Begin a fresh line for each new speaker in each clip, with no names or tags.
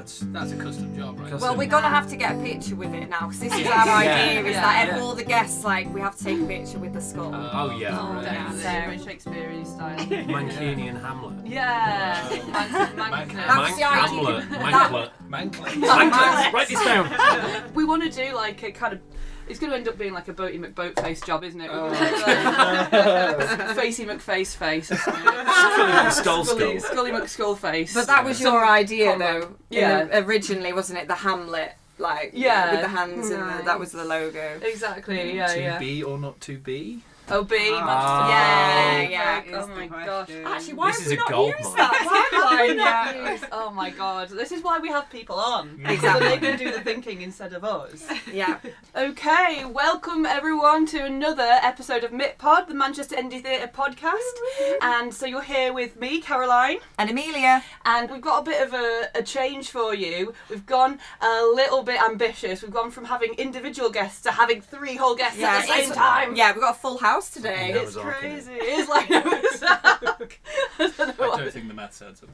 that's a custom job, right?
Well, we're gonna have to get a picture with it now, because this is our idea. Is that all the guests, like, we have to take a picture with the skull.
Oh yeah.
Oh,
Yeah,
definitely. Very Shakespearean style.
Mancunian Hamlet.
Yeah.
That's the idea.
Manclet.
Manclet.
Write this down.
We want to do like a kind of. It's going to end up being like a Boaty McBoatface job, isn't it? Facey McFace face. Or something. Scully McSkullface.
But that was your idea,
combo.
though.
Yeah.
Originally, wasn't it? The Hamlet, like, with the hands and that was the logo.
Exactly. Yeah.
To be or not to be?
Oh, B.
Yeah.
Oh my gosh.
Actually, why
This
have
is
we
a
not
gold
used
mine.
that tagline?
Oh my god. This is why we have people on.
Exactly.
So they can do the thinking instead of us.
Yeah.
Okay, welcome everyone to another episode of MitPod, the Manchester Indie Theatre podcast. And so you're here with me, Caroline.
And Amelia.
And we've got a bit of a change for you. We've gone a little bit ambitious. We've gone from having individual guests to having 3 whole guests at the same time.
Yeah, we've got a full house today.
Yeah.
It's crazy. It is like Noah's Ark. I don't know
I
why.
don't think the maths adds up.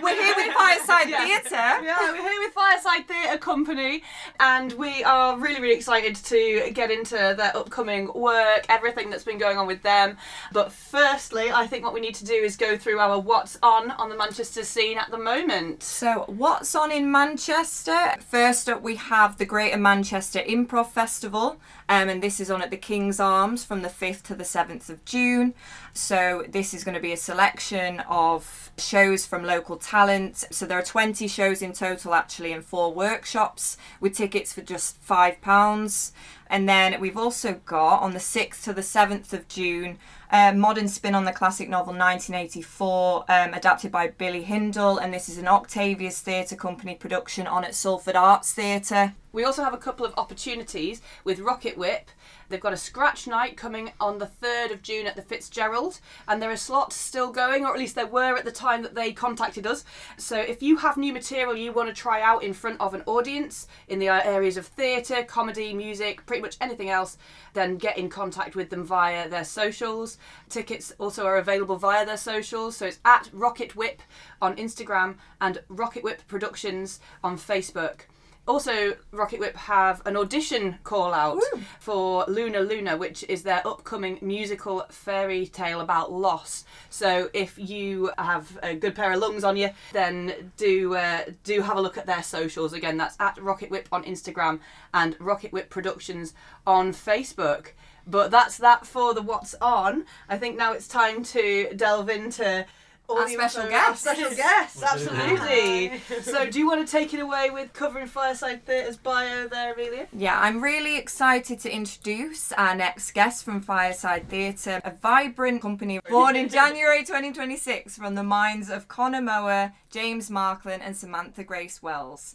We're here with Fireside Theatre.
Yeah, we're here with Fireside Theatre Company, and we are really, really excited to get into their upcoming work, everything that's been going on with them. But firstly, I think what we need to do is go through our what's on the Manchester scene at the moment.
So, what's on in Manchester? First up, we have the Greater Manchester Improv Festival, and this is on at the King's Arms from the 5th to the 7th of June. So this is going to be a selection of shows from local talent. So there are 20 shows in total, actually, and 4 workshops with tickets for just £5. And then we've also got, on the 6th to the 7th of June, modern spin on the classic novel 1984, adapted by Billy Hindle, and this is an Octavius Theatre Company production on at Salford Arts Theatre.
We also have a couple of opportunities with Rocket Whip. They've got a scratch night coming on the 3rd of June at the Fitzgerald, and there are slots still going, or at least there were at the time that they contacted us. So if you have new material you want to try out in front of an audience in the areas of theatre, comedy, music, pretty much anything else, then get in contact with them via their socials. Tickets also are available via their socials, so it's at Rocket Whip on Instagram and Rocket Whip Productions on Facebook. Also, Rocket Whip have an audition call out for Luna, which is their upcoming musical fairy tale about loss. So if you have a good pair of lungs on you, then do have a look at their socials. Again, that's at Rocket Whip on Instagram and Rocket Whip Productions on Facebook. But that's that for the what's on. I think now it's time to delve into
Our special guests.
Our special guests, absolutely. So do you want to take it away with covering Fireside Theatre's bio there, Amelia?
Yeah, I'm really excited to introduce our next guest from Fireside Theatre, a vibrant company born in January 2026 from the minds of Connor Mower, James Markland and Samantha Grace Wells.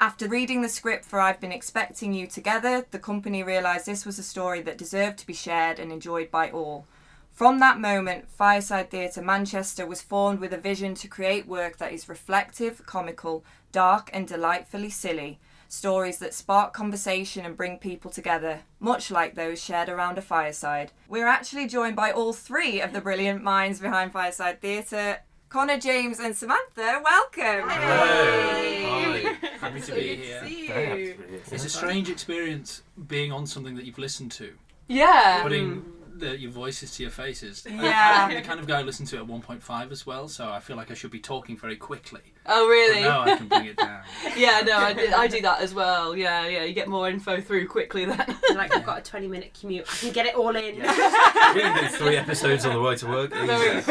After reading the script for I've Been Expecting You Together, the company realised this was a story that deserved to be shared and enjoyed by all. From that moment, Fireside Theatre Manchester was formed with a vision to create work that is reflective, comical, dark and delightfully silly. Stories that spark conversation and bring people together, much like those shared around a fireside. We're actually joined by all 3 of the brilliant minds behind Fireside Theatre. Connor, James and Samantha, welcome!
Hi. Happy to be here.
See you.
It's a strange experience being on something that you've listened to.
Yeah.
Putting your voices to your faces.
Yeah.
I'm the kind of guy who listened to it at 1.5 as well, so I feel like I should be talking very quickly.
Oh, really?
But now I can bring it down.
Yeah, no, I do that as well. Yeah, you get more info through quickly then.
Like, I've got a 20-minute commute. I can get it all in.
Yeah. We can do 3 episodes on the way to work.
Just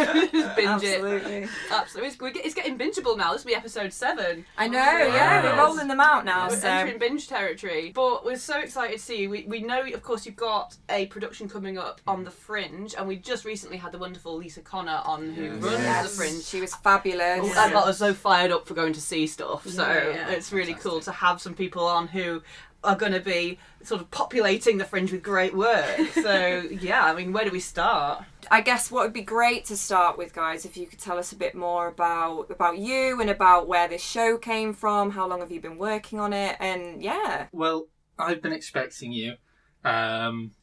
binge
Absolutely.
it. Absolutely. It's getting bingeable now. This will be episode 7.
I know, yeah, we're rolling them out now.
We're
So
entering binge territory. But we're so excited to see you. We know, of course, you've got a production coming up on the Fringe, and we just recently had the wonderful Lisa Connor on, who runs the Fringe.
she was fabulous.
That got us so fired up for going to see stuff. So
Yeah.
it's really cool to have some people on who are going to be sort of populating the Fringe with great work. So yeah, I mean, where do we start?
I guess what would be great to start with, guys, if you could tell us a bit more about you and about where this show came from, how long have you been working on it, and yeah.
Well, I've Been Expecting You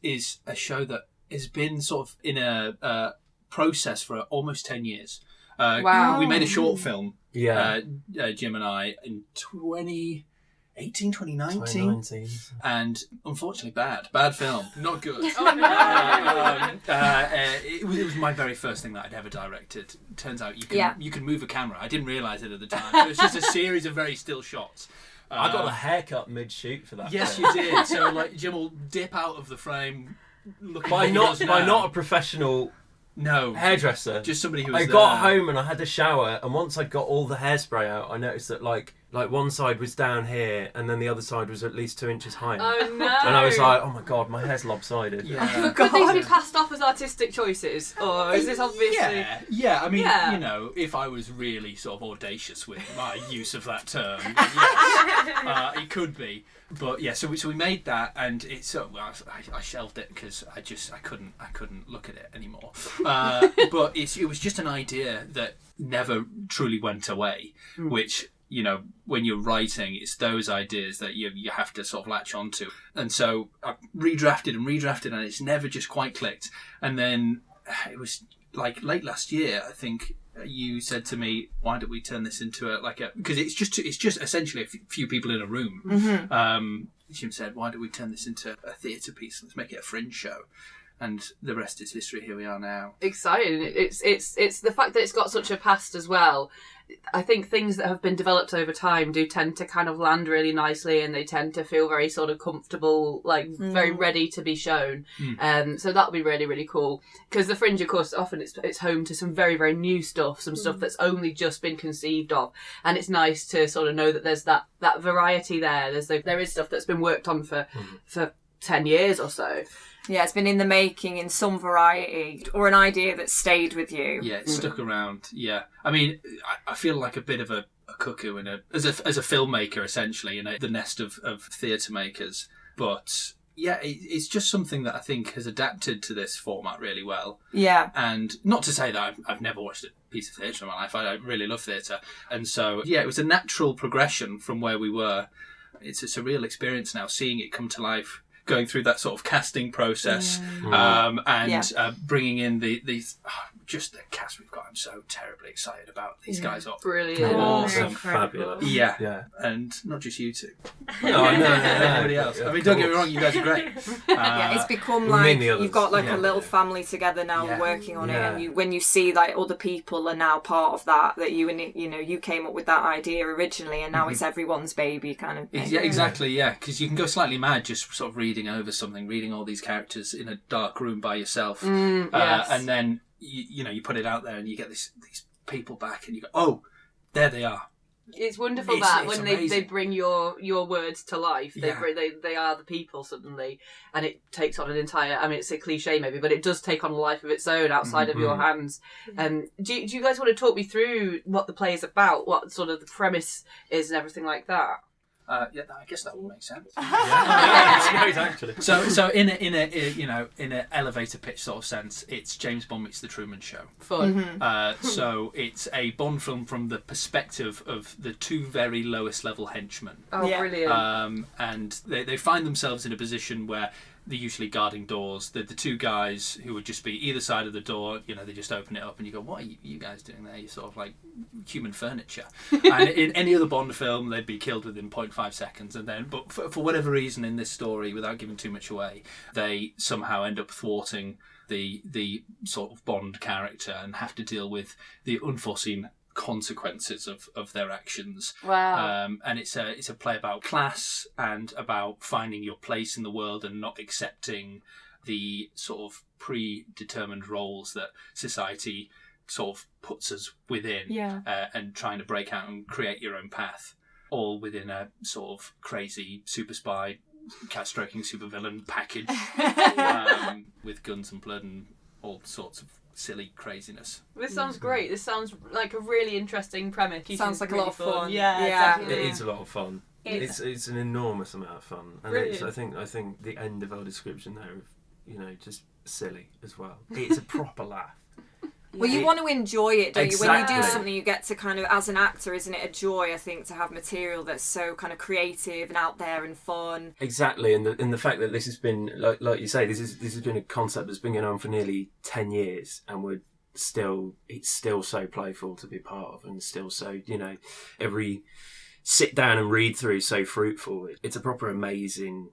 is a show that has been sort of in a process for almost 10 years.
Wow.
We made a short film,
Yeah.
Jim and I, in 2018, 2019.
2019.
And unfortunately bad film, not good. It was my very first thing that I'd ever directed. Turns out you can move a camera. I didn't realise it at the time. It was just a series of very still shots.
I got a haircut mid-shoot for that.
Yes,
film.
you did. So like Jim will dip out of the frame, looking
By
at
not
us now.
a professional
No,
hairdresser.
just somebody who was
I
there.
got home and I had a shower, and once I got all the hairspray out, I noticed that like one side was down here, and then the other side was at least 2 inches higher.
Oh no!
And I was like, oh my god, my hair's lopsided.
Yeah.
Could these be passed off as artistic choices, or is this obviously?
Yeah. I mean,
Yeah.
you know, if I was really sort of audacious with my use of that term, it could be. But yeah, so we made that, and it's I shelved it because I couldn't look at it anymore. But it was just an idea that never truly went away, which. You know, when you're writing, it's those ideas that you have to sort of latch onto. And so I redrafted, and it's never just quite clicked. And then it was like late last year, I think you said to me, "Why don't we turn this into because it's just essentially a few people in a room."
Mm-hmm.
Jim said, "Why don't we turn this into a theatre piece? Let's make it a Fringe show." And the rest is history. Here we are now.
Exciting! It's the fact that it's got such a past as well. I think things that have been developed over time do tend to kind of land really nicely, and they tend to feel very sort of comfortable, like very ready to be shown. So that'll be really, really cool. Because the Fringe, of course, often it's home to some very, very new stuff, some stuff that's only just been conceived of, and it's nice to sort of know that there's that variety there. There is stuff that's been worked on for 10 years or so.
Yeah, it's been in the making in some variety, or an idea that stayed with you.
Yeah, it stuck around. Yeah, I mean, I feel like a bit of a cuckoo as a filmmaker, essentially, in the nest of theatre makers. But yeah, it's just something that I think has adapted to this format really well.
Yeah,
and not to say that I've never watched a piece of theatre in my life. I really love theatre, and so yeah, it was a natural progression from where we were. It's a surreal experience now, seeing it come to life. Going through that sort of casting process bringing in these just the cast we've got. I'm so terribly excited about these guys. Are
Brilliant.
awesome.
Fabulous.
Yeah, and not just you two.
No,
Everybody else. I mean, don't get me wrong, you guys are great.
it's become like you've got like a little family together now working on it, and when you see like other people are now part of that you came up with that idea originally, and now it's everyone's baby kind of thing.
Yeah, exactly. Yeah, because you can go slightly mad just sort of reading over something, reading all these characters in a dark room by yourself,
yes.
And then you put it out there and you get these people back, and you go, oh, there they are.
It's wonderful
It's
when
amazing.
they bring your words to life. They are the people suddenly, and it takes on an entire. I mean, it's a cliche maybe, but it does take on a life of its own outside of your hands. Do you guys want to talk me through what the play is about, what sort of the premise is, and everything like that?
I guess that would make sense.
It's great, actually.
So in a elevator pitch sort of sense, it's James Bond meets the Truman Show.
Fun.
So it's a Bond film from the perspective of the two very lowest level henchmen.
Oh, brilliant.
And they find themselves in a position where they're usually guarding doors. The two guys who would just be either side of the door, they just open it up and you go, what are you guys doing there? You're sort of like human furniture. And in any other Bond film, they'd be killed within 0.5 seconds. But for whatever reason in this story, without giving too much away, they somehow end up thwarting the sort of Bond character and have to deal with the unforeseen consequences of their actions.
Wow.
And it's a play about class and about finding your place in the world and not accepting the sort of predetermined roles that society sort of puts us within, and trying to break out and create your own path, all within a sort of crazy super spy cat-stroking supervillain package with guns and blood and all sorts of silly craziness.
This sounds great. This sounds like a really interesting premise.
Sounds like a lot of fun.
Yeah.
It is a lot of fun. It's an enormous amount of fun, and it's, I think the end of our description there of just silly as well. It's a proper laugh.
Well, you want to enjoy it, don't you? When you do
Exactly.
something, you get to kind of, as an actor, isn't it a joy, I think, to have material that's so kind of creative and out there and fun.
Exactly, and the fact that this has been, like you say, this has been a concept that's been going on for nearly 10 years, and we're it's still so playful to be part of, and still so, every sit down and read through so fruitful. It's a proper amazing.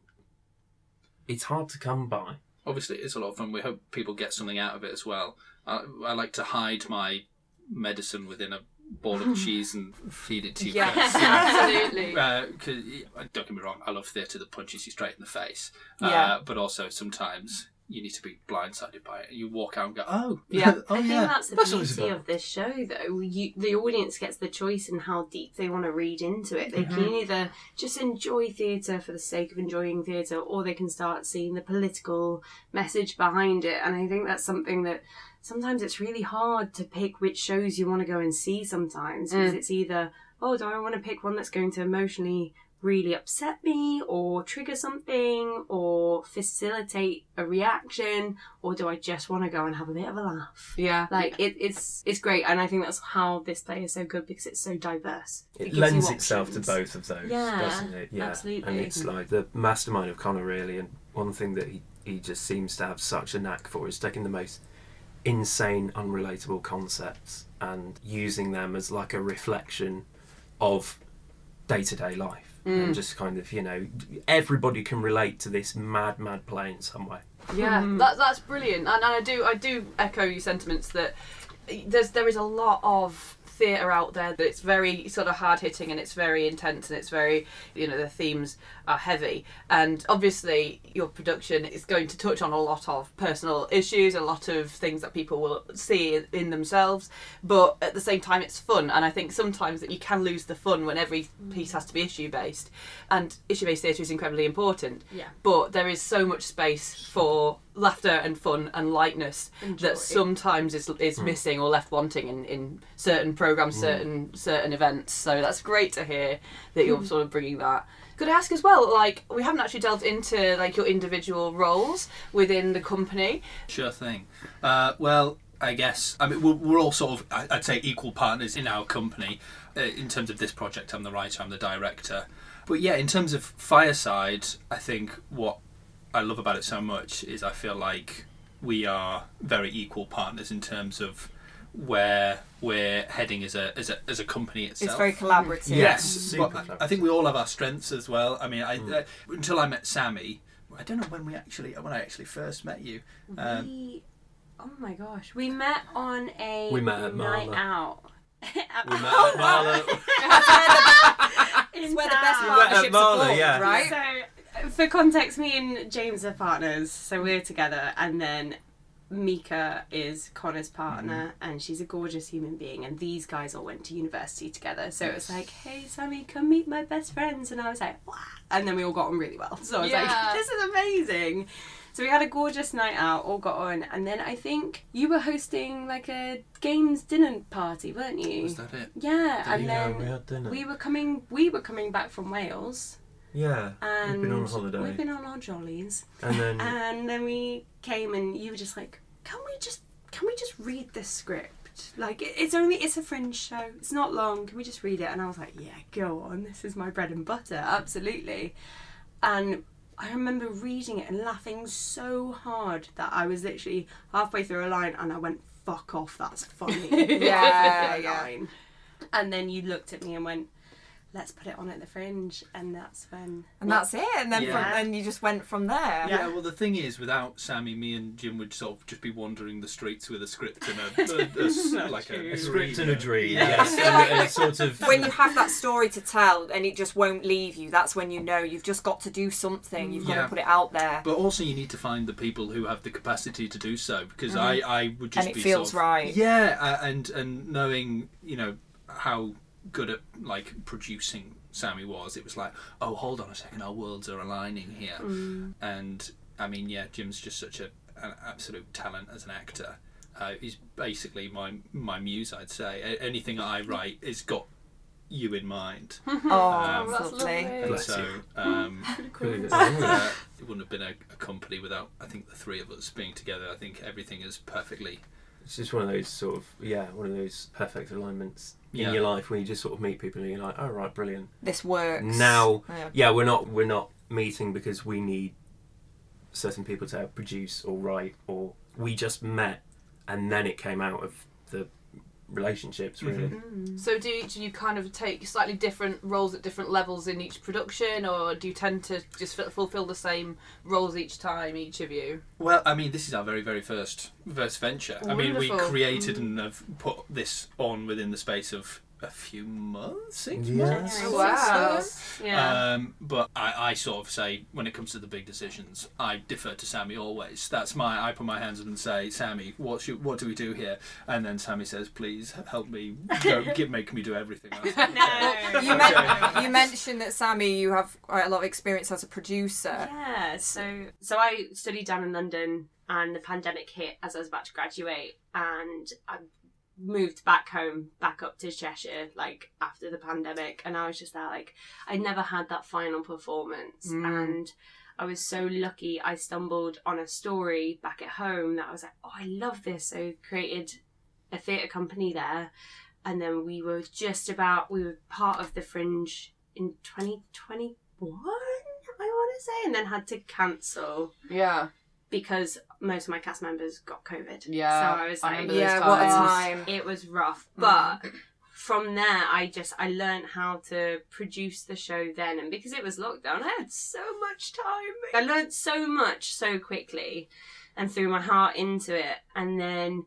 It's hard to come by.
Obviously, it's a lot of fun. We hope people get something out of it as well. I like to hide my medicine within a ball of cheese and feed it to you.
Yes, absolutely.
Because don't get me wrong, I love theatre that punches you straight in the face. But also sometimes you need to be blindsided by it. You walk out and go, oh,
yeah.
I think that's the beauty of this show, though. The audience gets the choice in how deep they want to read into it. They can either just enjoy theatre for the sake of enjoying theatre, or they can start seeing the political message behind it. And I think that's something that sometimes it's really hard to pick which shows you want to go and see sometimes, because it's either, oh, do I want to pick one that's going to emotionally really upset me or trigger something or facilitate a reaction, or do I just want to go and have a bit of a laugh?
Yeah.
Like it's great, and I think that's how this play is so good, because it's so diverse.
It lends itself to both of those, doesn't it? Yeah,
absolutely.
And it's like the mastermind of Connor, really, and one thing that he just seems to have such a knack for is taking the most insane, unrelatable concepts and using them as like a reflection of day-to-day life. And just kind of, everybody can relate to this mad play in some way.
Yeah, that's brilliant, and I do echo your sentiments that there is a lot of theatre out there that it's very sort of hard hitting and it's very intense and it's very, the themes are heavy, and obviously your production is going to touch on a lot of personal issues, a lot of things that people will see in themselves, but at the same time it's fun, and I think sometimes that you can lose the fun when every piece has to be issue based, and issue based theatre is incredibly important, but there is so much space for laughter and fun and lightness that sometimes is missing or left wanting in certain programmes, certain events. So that's great to hear that you're sort of bringing that. Could I ask as well, like, we haven't actually delved into like your individual roles within the company.
Sure thing. Well, I guess, we're all sort of, I'd say, equal partners in our company. In terms of this project, I'm the writer, I'm the director. But yeah, in terms of Fireside, I think what I love about it so much is I feel like we are very equal partners in terms of where we're heading as a company itself.
It's very collaborative.
Yes, but I think we all have our strengths as well. I mean, until I met Sammy, I don't know when I actually first met you.
Oh my gosh, we met on a night out.
We met at Marla.
It's where the best partnerships are formed, right?
So, for context, me and James are partners, so we're together, and then Mika is Connor's partner, and she's a gorgeous human being, and these guys all went to university together, so it was like, hey Sammy, come meet my best friends, and I was like, what? And then we all got on really well, so I was like, this is amazing. So we had a gorgeous night out, all got on, and then I think you were hosting like a games dinner party, weren't you?
Was that it?
Yeah, and then
we had dinner.
we were coming back from Wales.
Yeah,
And
we've been on holiday.
We've been on our jollies.
And
then we came and you were just like, can we just read this script? Like, it's a Fringe show. It's not long. Can we just read it? And I was like, yeah, go on. This is my bread and butter. Absolutely. And I remember reading it and laughing so hard that I was literally halfway through a line and I went, fuck off, that's funny. Line. And then you looked at me and went, let's put it on at the Fringe, and that's when...
And that's it, and then then you just went from there.
Yeah, well, the thing is, without Sammy, me and Jim would sort of just be wandering the streets with a script and a
script and a dream.
Yeah.
Yes, and sort of...
When you have that story to tell and it just won't leave you, that's when you know you've just got to do something. You've got to put it out there.
But also you need to find the people who have the capacity to do so, because I would just
and it
be
feels
sort of,
right.
Yeah, and knowing, how good at like producing Sammy was, it was like, oh, hold on a second, our worlds are aligning here. And I mean, yeah, Jim's just such an absolute talent as an actor. He's basically my muse, I'd say. Anything I write has got you in mind.
Oh,
that's
lovely.
And so it wouldn't have been a company without, I think, the three of us being together. I think everything is perfectly...
It's just one of those sort of, one of those perfect alignments in your life when you just sort of meet people and you're like, oh, right, brilliant.
This works.
Now, we're not meeting because we need certain people to produce or write, or we just met and then it came out of the relationships, really.
So do you kind of take slightly different roles at different levels in each production, or do you tend to just fulfill the same roles each time, each of you?
Well, I mean, this is our very, very first venture.
Wonderful.
I mean, we created and have put this on within the space of a few months, 6 months.
Yeah.
Wow.
Yeah.
But I sort of say, when it comes to the big decisions, I defer to Sammy always. I put my hands up and say, Sammy, what do we do here? And then Sammy says, please help me, make me do everything else.
No. You mentioned that, Sammy, you have quite a lot of experience as a producer.
Yeah, so I studied down in London, and the pandemic hit as I was about to graduate, and I moved back home, back up to Cheshire, like, after the pandemic, and I was just there, like, I never had that final performance, and I was so lucky I stumbled on a story back at home that I was like, oh, I love this, so I created a theatre company there, and then we were part of the Fringe in 2021, I want to say, and then had to cancel.
Yeah.
Because most of my cast members got COVID.
Yeah.
So I was like,
what a time.
It was rough. But from there, I learned how to produce the show then. And because it was lockdown, I had so much time. I learned so much so quickly and threw my heart into it. And then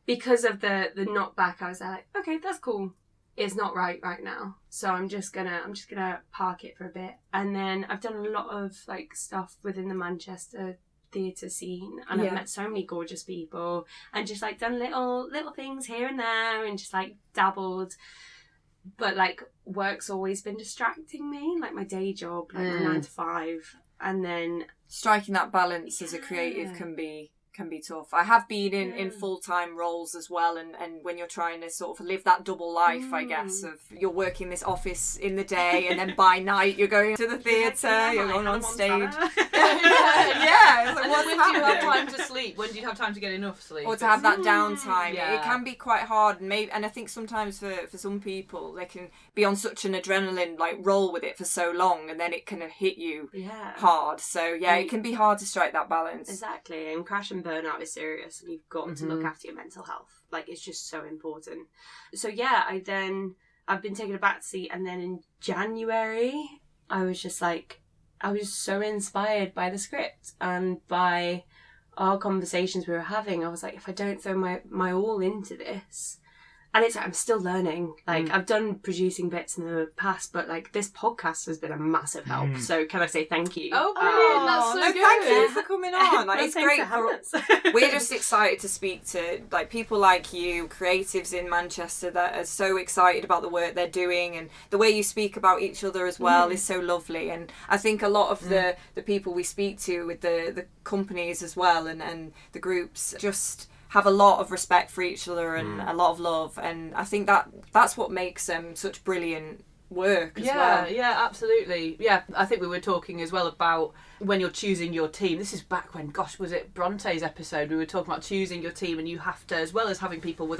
because of the knockback, I was like, okay, that's cool. It's not right now. So I'm just gonna park it for a bit. And then I've done a lot of like stuff within the Manchester theatre scene, and I've met so many gorgeous people, and just like done little things here and there, and just like dabbled. But like work's always been distracting me, like my day job, like my 9 to 5, and then
Striking that balance as a creative can be tough. I have been in full-time roles as well, and when you're trying to sort of live that double life, I guess, of you're working this office in the day, and then by night you're going to the theatre, you're going on stage. Yeah. It's like,
When do you have time to sleep? When do you have time to get enough sleep?
Or to have that downtime.
Yeah.
It can be quite hard, and I think sometimes for some people, they can be on such an adrenaline like roll with it for so long, and then it can hit you hard. So it can be hard to strike that balance.
Exactly, and crash and burnout is serious, and you've got to look after your mental health. Like, it's just so important. So I've been taking a back seat, and then in January I was so inspired by the script and by our conversations we were having. I was like, if I don't throw my all into this, and it's like, I'm still learning. Like, I've done producing bits in the past, but like this podcast has been a massive help. So can I say thank you?
Oh, brilliant! That's so good.
Thank you for coming on. Like, it's great. We're just excited to speak to like people like you, creatives in Manchester that are so excited about the work they're doing, and the way you speak about each other as well is so lovely. And I think a lot of the people we speak to with the companies as well, and the groups just have a lot of respect for each other and a lot of love, and I think that's what makes them such brilliant work as well.
Yeah, absolutely. Yeah, I think we were talking as well about when you're choosing your team. This is back when, gosh, was it Bronte's episode? We were talking about choosing your team, and you have to, as well as having people with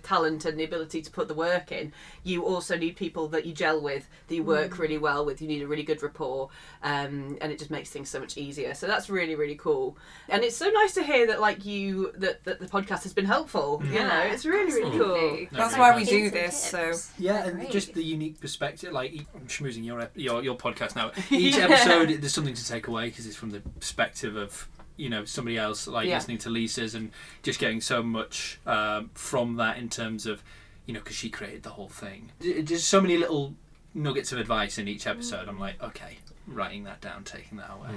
talent and the ability to put the work in, you also need people that you gel with, that you work really well with. You need a really good rapport, and it just makes things so much easier. So that's really, really cool. And it's so nice to hear that that the podcast has been helpful. You know, it's really, really cool.
That's why we do this. So
and just the unique perspective, like Schmoozing, your podcast now. Each episode, there's something to take away because it's from the perspective of somebody else, like listening to Lisa's and just getting so much from that in terms of because she created the whole thing. There's so many little nuggets of advice in each episode. I'm like, okay, writing that down, taking that away.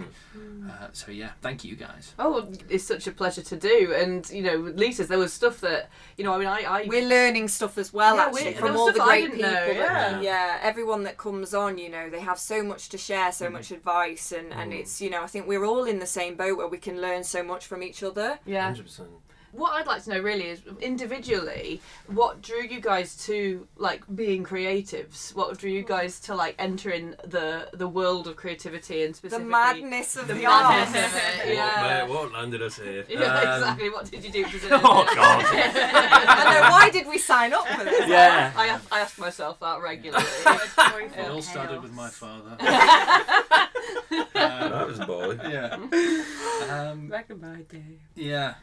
So thank you guys.
Oh, it's such a pleasure to do. And with Lisa's, there was stuff that
we're learning stuff as well, actually, from all the great people. Everyone that comes on, they have so much to share, so much advice, and it's I think we're all in the same boat where we can learn so much from each other.
100%.
What I'd like to know really is, individually, what drew you guys to being creatives? What drew you guys to entering the world of creativity, and specifically
the madness of the
madness
arts?
of it?
What landed us here?
Yeah, exactly. What did you do?
Oh God!
I know, why did we sign up for this?
Yeah.
I ask myself that regularly.
It all started with my father.
That was a boy.
Yeah.
Back in my day.
Yeah.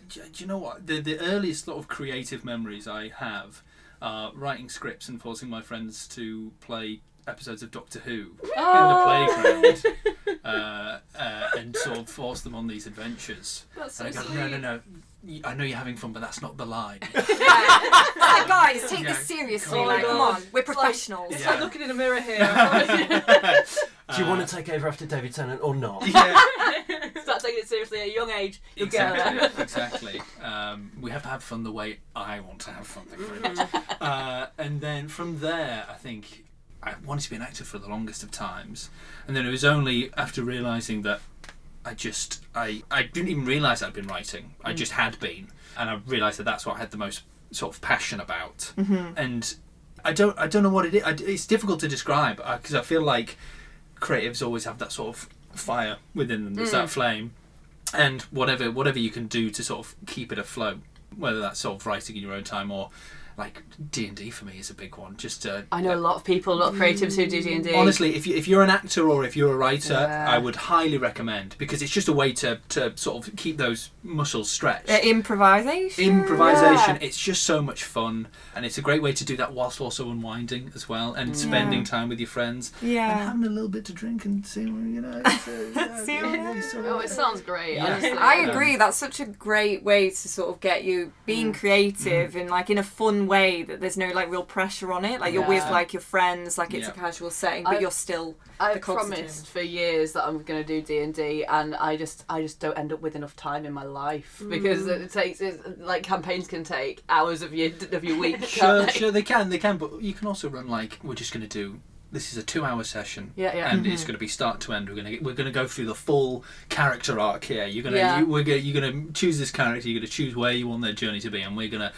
Do you know what? The earliest sort of creative memories I have are writing scripts and forcing my friends to play episodes of Doctor Who in the playground and sort of force them on these adventures.
That's so
and I go,
sweet.
no. I know you're having fun, but that's not the line.
Like, guys, take this seriously.
Oh my
Like, come
God.
on, we're professionals.
It's
Yeah.
like looking in a mirror here.
Do you want to take over after David Tennant or not?
Yeah.
Start taking it seriously at a young age. You'll get there.
Exactly. We have to have fun the way I want to have fun. And then from there, I think I wanted to be an actor for the longest of times. And then it was only after realising that I didn't even realise I'd been writing. I just had been. And I realised that that's what I had the most sort of passion about. And I don't know what it is. It's difficult to describe because I feel like creatives always have that sort of fire within them. There's that flame. And whatever you can do to sort of keep it afloat, whether that's sort of writing in your own time or like D&D for me is a big one. Just
I know a lot of creatives who do D&D.
Honestly, if you're an actor or if you're a writer, I would highly recommend, because it's just a way to sort of keep those muscles stretched.
Improvisation.
It's just so much fun, and it's a great way to do that whilst also unwinding as well and spending time with your friends.
Yeah.
And having a little bit to drink and seeing,
Oh, it sounds great.
Yeah.
Honestly.
I agree. That's such a great way to sort of get you being creative and like in a fun way that there's no like real pressure on it. Like you're with like your friends, like it's a casual setting, but you're still.
I've promised for years that I'm going to do D&D, and I just don't end up with enough time in my life because like campaigns can take hours of your week.
Sure, they can, but you can also run like we're just going to do. This is a 2-hour session, and it's going to be start to end. We're going to go through the full character arc here. You're going to choose this character. You're going to choose where you want their journey to be, and we're going to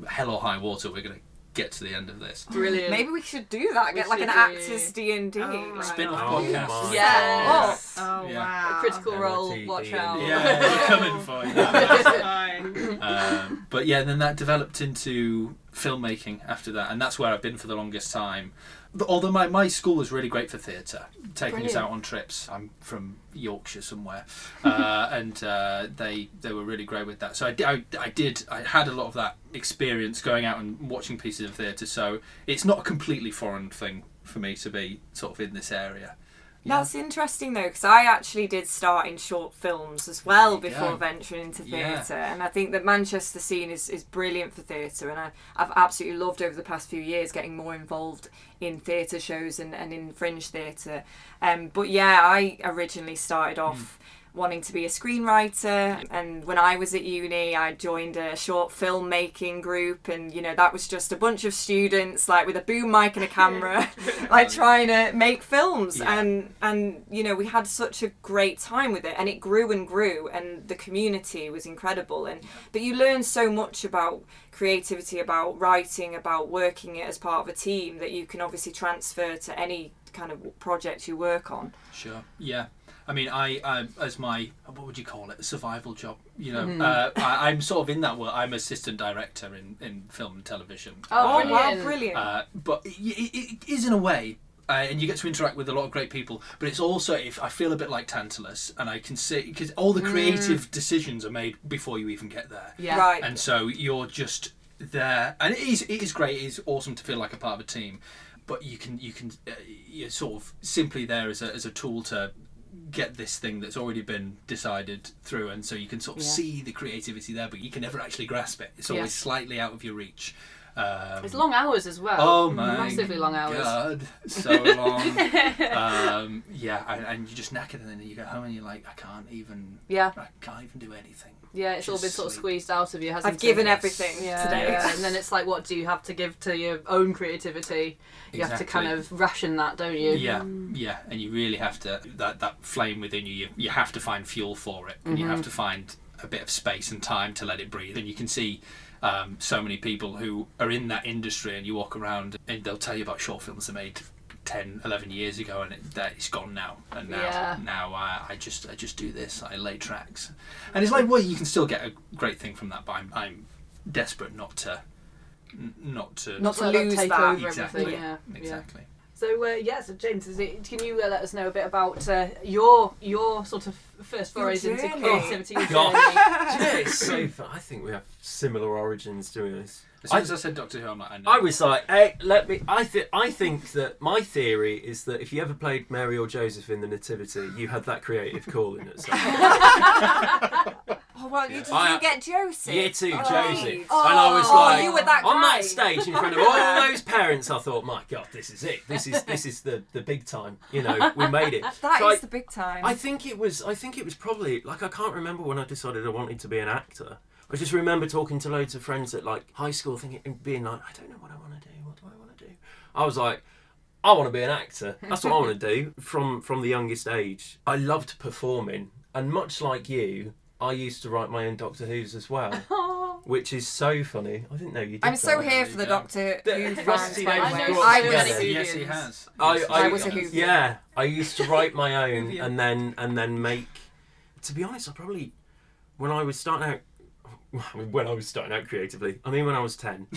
hell or high water. We're going to get to the end of this.
Brilliant.
Maybe we should do that. Get like an actors D&D.
Spin-off podcast.
Yes.
Oh
Yeah.
wow.
A critical role.
MOT,
Watch
D&D.
out.
Yeah, we're coming for you.
Fine.
But yeah, then that developed into filmmaking after that, and that's where I've been for the longest time. Although my school was really great for theatre, taking us out on trips. I'm from Yorkshire somewhere, and they were really great with that. So I had a lot of that experience going out and watching pieces of theatre. So it's not a completely foreign thing for me to be sort of in this area. Yeah.
That's interesting though, because I actually did start in short films as well before venturing into theatre, and I think that Manchester scene is brilliant for theatre, and I've absolutely loved over the past few years getting more involved in theatre shows and in fringe theatre. But yeah, I originally started off wanting to be a screenwriter, and when I was at uni I joined a short film making group, and that was just a bunch of students like with a boom mic and a camera like trying to make films, and we had such a great time with it, and it grew and grew, and the community was incredible, but you learn so much about creativity, about writing, about working it as part of a team that you can obviously transfer to any kind of project you work on.
Sure. Yeah. I mean, I as my, what would you call it, survival job, I'm sort of in that world. I'm assistant director in film and television.
Oh,
wow, brilliant.
But it is in a way, and you get to interact with a lot of great people, but it's also, I feel a bit like Tantalus, and I can see, because all the creative decisions are made before you even get there.
Yeah.
Right.
And so you're just there, and it is great, it is awesome to feel like a part of a team, but you're sort of simply there as a tool to get this thing that's already been decided through, and so you can sort of see the creativity there, but you can never actually grasp it. It's always slightly out of your reach.
It's long hours as well.
Oh my
massively long hours.
God, so long. And you're just knackered, and then you go home and you're like, I can't even do anything.
Yeah, it's all been sort of squeezed out of you, hasn't it?
I've given everything today.
Yeah. And then it's like, what do you have to give to your own creativity? You have to kind of ration that, don't you?
Yeah, and you really have to, that flame within you, you have to find fuel for it, and you have to find a bit of space and time to let it breathe. And you can see so many people who are in that industry, and you walk around and they'll tell you about short films they made 10, 11 years ago, and it's gone now. And now I just do this. I lay tracks, and it's like, well, you can still get a great thing from that, but I'm desperate not to lose
take
that.
over
Exactly.
everything. Yeah.
Exactly.
So so James, can you let us know a bit about your sort of first forays into
journey.
creativity?
God. Yeah, it's so fun. I think we have similar origins doing this.
As soon as I said Doctor Who, I'm like, I know.
I was like, hey, I think that my theory is that if you ever played Mary or Joseph in the Nativity, you had that creative calling at some point.
Oh, well, did you get Joseph?
Year 2, Joseph. And
Oh,
I was like,
you were that
on that
guy.
stage in front of all those parents, I thought, my God, this is it. This is the big time. You know, we made it.
That
So
is the big time.
I think it was probably, like, I can't remember when I decided I wanted to be an actor. I just remember talking to loads of friends at like high school, being like, I don't know what I want to do. What do I want to do? I was like, I want to be an actor. That's what I want to do from the youngest age. I loved performing, and much like you, I used to write my own Doctor Who's as well, which is so funny. I didn't know you did.
I'm so
that.
here for the Doctor Who fans.
Rusty
by the
Davis
way.
brought
I
us
was
together.
Yes, he has.
I was a Whovian.
Yeah, I used to write my own and then make. To be honest, I probably when I was starting out creatively. I mean, when I was 10,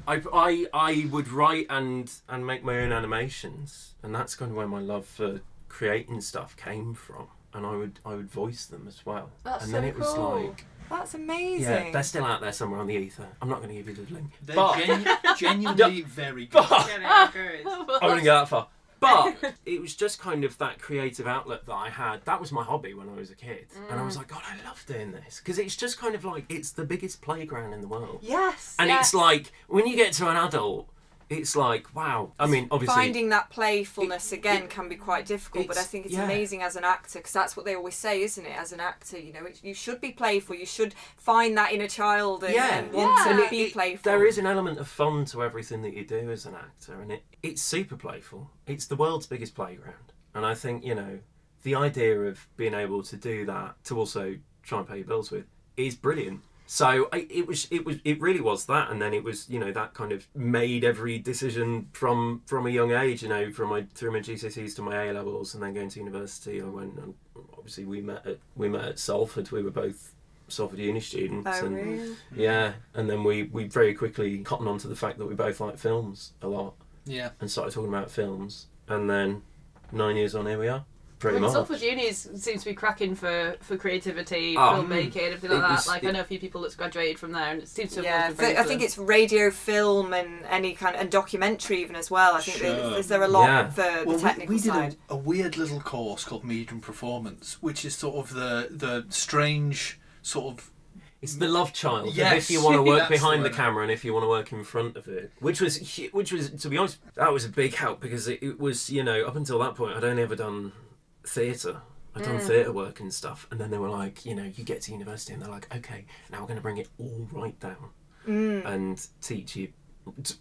I would write and make my own animations, and that's kind of where my love for creating stuff came from. And I would voice them as well.
That's
and
so
then it was
cool.
like,
That's amazing.
yeah, they're still out there somewhere on the ether. I'm not going to give you the link.
They're genuinely very good.
I wouldn't go that far. But it was just kind of that creative outlet that I had. That was my hobby when I was a kid. And I was like, God, I love doing this. Because it's just kind of like, it's the biggest playground in the world.
Yes.
And
yes.
it's like, when you get to an adult, it's like, wow. I mean, obviously...
Finding that playfulness again can be quite difficult, but I think it's
yeah.
amazing as an actor, because that's what they always say, isn't it? As an actor, you know, you should be playful. You should find that inner child and want to be playful.
There is an element of fun to everything that you do as an actor, and it's super playful. It's the world's biggest playground. And I think, you know, the idea of being able to do that, to also try and pay your bills with, is brilliant. So it really was that, and then it was, you know, that kind of made every decision from a young age, you know, through my GCSEs to my A levels, and then going to university. I went, and obviously we met at Salford. We were both Salford uni students.
Oh,
and
really?
Yeah, and then we very quickly cottoned on to the fact that we both like films a lot.
Yeah.
And started talking about films, and then 9 years on, here we are. Pretty much.
Salford Unis seems to be cracking for creativity,
Oh,
filmmaking, everything like that.
was-
Like I know a few people that's graduated from there, and it seems to have
Yeah,
been very
I think it's radio, film, and any kind and documentary even as well. I think
Sure.
is there a lot
Yeah.
for the technical
we did
side.
a weird little course called Medium Performance, which is sort of the strange sort of.
It's the love child. of
Yes,
if you want to work
that's the
behind the
word.
camera and if you want to work in front of it, which was to be honest, that was a big help, because it was, you know, up until that point I'd only ever done theatre. I'd done theatre work and stuff, and then they were like, you know, you get to university and they're like, okay, now we're going to bring it all right down and teach you,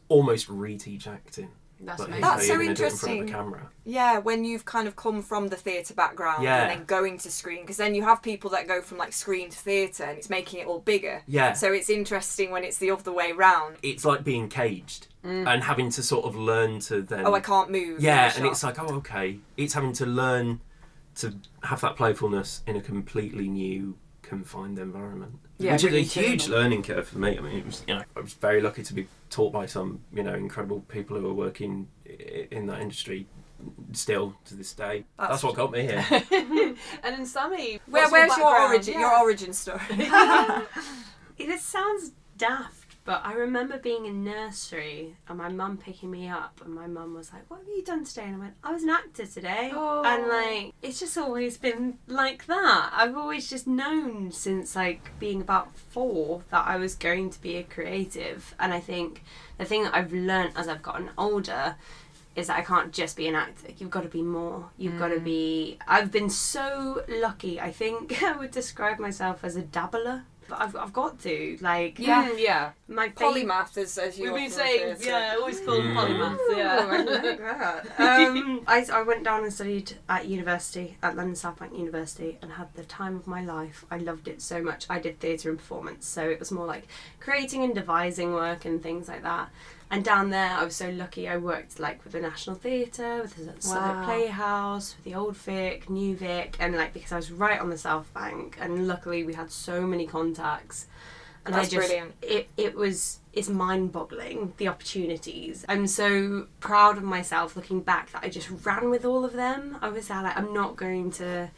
almost reteach acting.
That's
But
amazing.
here's how
That's
you're
so
gonna do it in front of
interesting.
the camera.
Yeah, when you've kind of come from the theatre background
Yeah.
and then going to screen, because then you have people that go from like screen to theatre and it's making it all bigger.
Yeah.
So it's interesting when it's the other way round.
It's like being caged and having to sort of learn to then...
Oh, I can't move.
Yeah,
in
and
the
it's
shot.
like, oh, okay. It's having to learn to have that playfulness in a completely new, confined environment.
Yeah,
which is a
really
huge
internal.
learning curve for me. I mean, it was, you know, I was very lucky to be taught by some, you know, incredible people who are working in that industry still to this day. That's what got me here.
And then Sammy,
Where's your
background?
origin?
Yeah.
Your origin story.
It sounds daft, but I remember being in nursery and my mum picking me up, and my mum was like, "What have you done today?" And I went, "I was an actor today."
Oh.
And like, it's just always been like that. I've always just known since like being about 4 that I was going to be a creative. And I think the thing that I've learnt as I've gotten older is that I can't just be an actor. You've got to be more. You've got to be... I've been so lucky. I think I would describe myself as a dabbler. But I've got to. Like...
Yeah.
My
Polymath, as you
We've been
often
saying,
refer to.
yeah, always called polymath,
Oh, I
yeah.
like that. I went down and studied at university, at London South Bank University, and had the time of my life. I loved it so much. I did theatre and performance, so it was more like creating and devising work and things like that. And down there, I was so lucky. I worked like with the National Theatre, with the Southwark
Wow.
Playhouse, with the Old Vic, New Vic, and like because I was right on the South Bank, and luckily we had so many contacts. And
That's brilliant.
It's mind-boggling, the opportunities. I'm so proud of myself looking back that I just ran with all of them. I was like, I'm not going to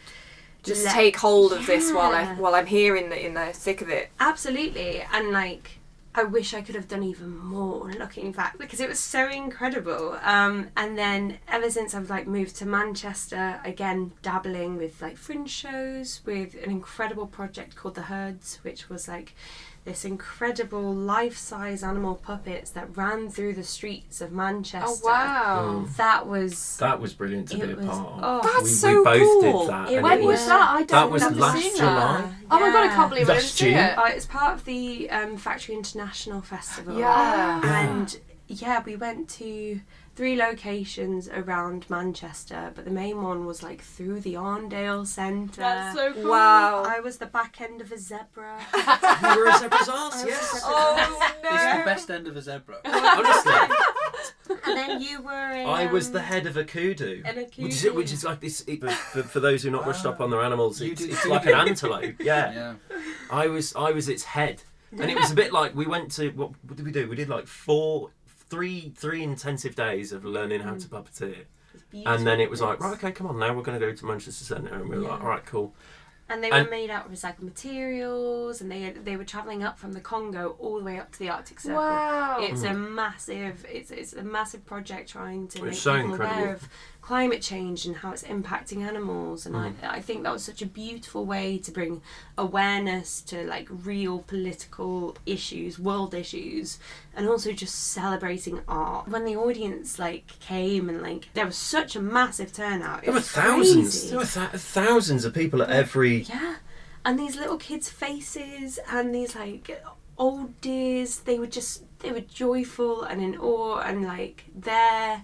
just take hold of this while I'm here in the thick of it.
Absolutely. And like, I wish I could have done even more looking back, because it was so incredible. And then ever since I've like moved to Manchester, again dabbling with like fringe shows with an incredible project called The Herds, which was like this incredible life-size animal puppets that ran through the streets of Manchester.
Oh wow.
That was
brilliant to be a part of.
Oh,
That's
we
so
both
cool.
did that.
It
and
When
it
was that? I don't
That was
remember
last
seeing
July.
that. Oh my god, I can't believe I didn't
Last
see
June.
it.
It's part of the Factory International Festival.
Yeah.
And we went to 3 locations around Manchester, but the main one was like through the Arndale Centre.
That's so cool.
Wow.
I was the back end of a zebra.
You were a zebra's arse, yes.
Oh no.
It's the best end of a zebra.
Honestly,
And then you were
I was the head of a kudu.
And a
Which is like this, for those who are not brushed up on their animals,
You
it's,
did
it's
too.
like an antelope. Yeah.
Yeah.
I was its head. And it was a bit like, we went to, what did we do? We did like three intensive days of learning how to puppeteer. And then it was like, right, okay, come on, now we're going to go to Manchester Centre. And we were like, all right, cool.
And they were made out of recycled materials, and they were travelling up from the Congo all the way up to the Arctic Circle.
Wow.
It's a massive project trying to make
It's so
people
incredible.
aware of climate change and how it's impacting animals. And I think that was such a beautiful way to bring awareness to like real political issues, world issues, and also just celebrating art. When the audience like came and like there was such a massive turnout.
There were
was
thousands.
crazy.
There were thousands of people at every...
Yeah, and these little kids' faces and these like old deers, they were joyful and in awe, and like their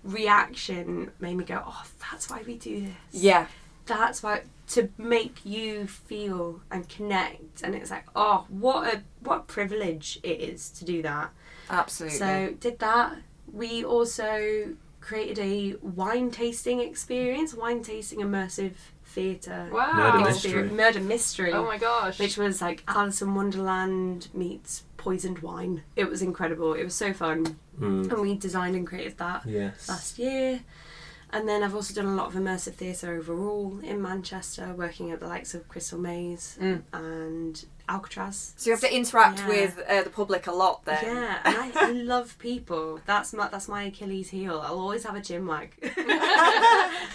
reaction made me go, oh, that's why we do this.
Yeah.
That's why, to make you feel and connect. And it's like, oh, what a privilege it is to do that.
Absolutely.
So did that. We also created a wine tasting experience, wine tasting immersive theatre.
Wow.
Murder mystery.
Oh my gosh.
Which was like Alice in Wonderland meets poisoned wine. It was incredible. It was so fun. And we designed and created that last year. And then I've also done a lot of immersive theatre overall in Manchester, working at the likes of Crystal Maze and Alcatraz.
So you have to interact with the public a lot then.
Yeah, and I love people. That's my Achilles heel. I'll always have a chin wag.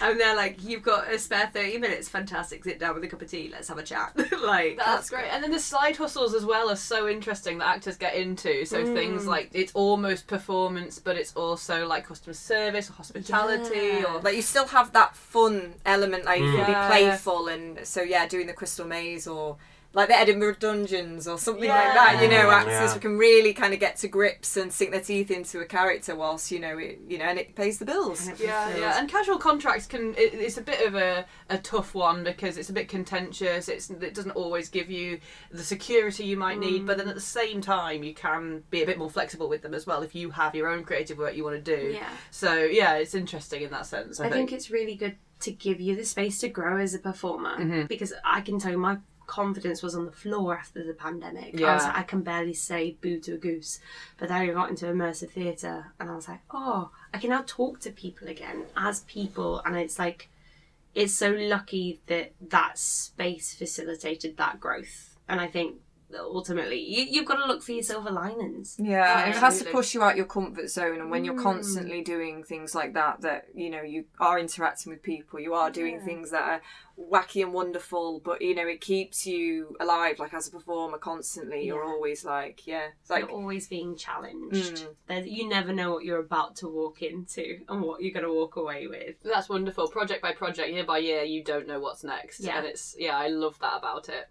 And they're like, you've got a spare 30 minutes, fantastic, sit down with a cup of tea, let's have a chat. Like
That's great. And then the side hustles as well are so interesting that actors get into. So things like, it's almost performance, but it's also like customer service or hospitality or...
Like you still have that fun element, like you can be
Yeah.
playful, and so doing the Crystal Maze or like the Edinburgh Dungeons or something like that, actors can really kind of get to grips and sink their teeth into a character whilst and it pays the bills.
Yeah. And casual contracts it's a bit of a tough one because it's a bit contentious. It doesn't always give you the security you might need, but then at the same time you can be a bit more flexible with them as well if you have your own creative work you want to do.
Yeah.
So it's interesting in that sense.
I think it's really good to give you the space to grow as a performer, because I can tell you my confidence was on the floor after the pandemic. I was like, I can barely say boo to a goose. But then I got into immersive theatre and I was like, oh, I can now talk to people again as people. And it's like, it's so lucky that space facilitated that growth. And I think that ultimately you've got to look for your silver linings.
Yeah, and it has to
Absolutely.
push you out your comfort zone, and when you're constantly doing things like that you are interacting with people, you are doing things that are wacky and wonderful, but it keeps you alive, like as a performer constantly. You're always like, it's like
You're always being challenged. You never know what you're about to walk into and what you're going to walk away with.
That's wonderful. Project by project, year by year, you don't know what's next.
Yeah.
And I love that about it.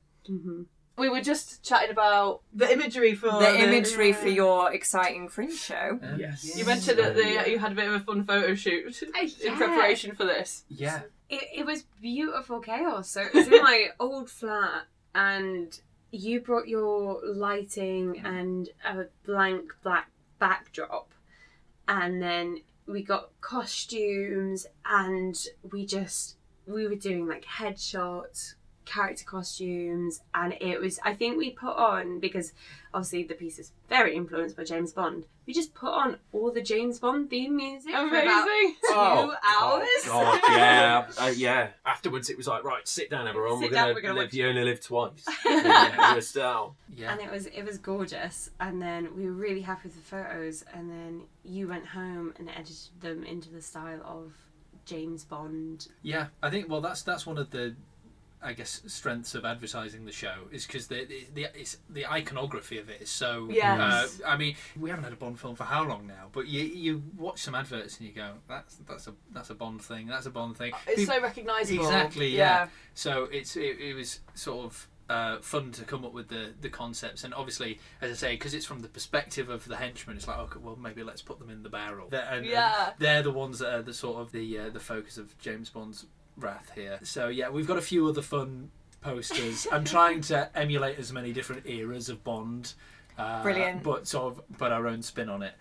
We were just chatting about the imagery for
for your exciting fringe show.
Yes.
You mentioned that you had a bit of a fun photo shoot in preparation for this.
Yeah.
It was beautiful chaos. So it was in my old flat, and you brought your lighting and a blank black backdrop, and then we got costumes, and we were doing like headshots, character costumes, and I think we put on, because obviously the piece is very influenced by James Bond, we just put on all the James Bond theme music for about 2 hours.
God, yeah, yeah. Afterwards, it was like, right, sit down, everyone.
Sit
We're
down,
gonna
we're gonna
live.
watch.
You only live twice. We're still.
Yeah.
And it was gorgeous, and then we were really happy with the photos, and then you went home and edited them into the style of James Bond.
Yeah, I think that's one of the, I guess, strengths of advertising the show, is because the iconography of it is so.
Yes.
I mean, we haven't had a Bond film for how long now? But you watch some adverts and you go, that's a Bond thing. That's a Bond thing.
It's so recognisable.
Exactly. Yeah. So it was sort of. Fun to come up with the concepts, and obviously, as I say, because it's from the perspective of the henchmen, it's like, okay, well, maybe let's put them in the barrel. And they're the ones that are the sort of the focus of James Bond's wrath here. So yeah, we've got a few other fun posters. I'm trying to emulate as many different eras of Bond,
Brilliant,
but put our own spin on it,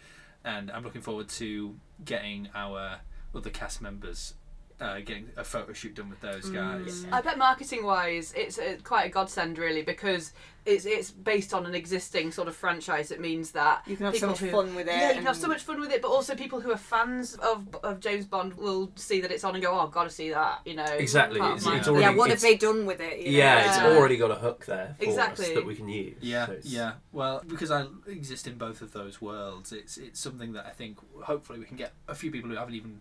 and I'm looking forward to getting our other cast members. Getting a photo shoot done with those guys.
I bet marketing-wise, it's quite a godsend, really, because it's based on an existing sort of franchise. It means that
you can have so
people
much fun with it.
Yeah, you can have so much fun with it, but also people who are fans of James Bond will see that it's on and go, "Oh, I've got to see that," you know.
Exactly.
part of my
It's
own.
already-
What have they done with it? You know?
Yeah, it's already got a hook there for
Exactly.
us that we can use.
Yeah,
So it's-
yeah. Well, because I exist in both of those worlds, it's something that I think hopefully we can get a few people who haven't even,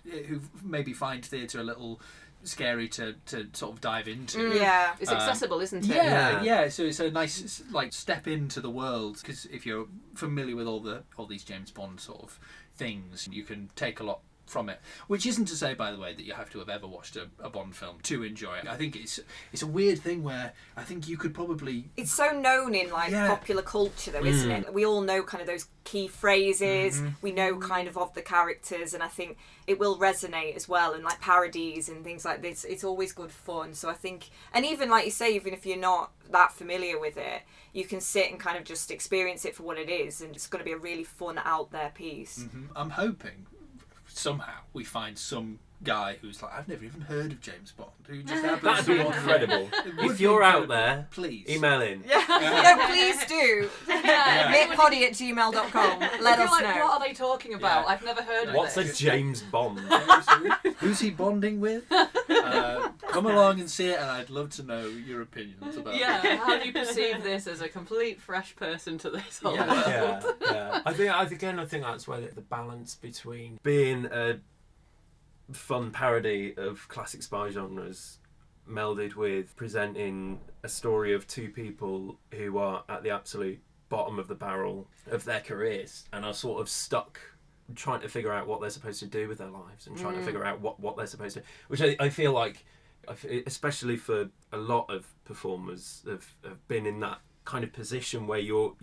who maybe find theatre a little scary to sort of dive into.
Yeah.
It's accessible, isn't it?
Yeah. So it's a nice step into the world, because if you're familiar with all these James Bond sort of things, you can take a lot from it. Which isn't to say, by the way, that you have to have ever watched a Bond film to enjoy it. I think it's a weird thing where I think you could probably.
It's so known in popular culture, though, isn't it? We all know kind of those key phrases. We know kind of the characters, and I think it will resonate as well. And like parodies and things like this, it's always good fun. So I think, and even like you say, even if you're not that familiar with it, you can sit and kind of just experience it for what it is, and it's going to be a really fun out there piece.
I'm hoping somehow we find some guy who's like, I've never even heard of James Bond, who just happens
That'd
to
be
want
incredible.
It would
If
be
you're out
incredible.
there,
please
email in.
No, please do. nickpoddy@gmail.com. Let
I
us
feel like,
know.
what are they talking about?
Yeah.
I've never heard of
What's a
this.
James Bond?
Who's he bonding with? Come along and see it, and I'd love to know your opinions about it.
Yeah, how do you perceive this as a complete fresh person to this whole world?
Yeah. I think that's where the balance between being a fun parody of classic spy genres melded with presenting a story of two people who are at the absolute bottom of the barrel of their careers and are sort of stuck trying to figure out what they're supposed to do with their lives and trying to figure out what they're supposed to, which I feel like, especially for a lot of performers, have been in that kind of position where you're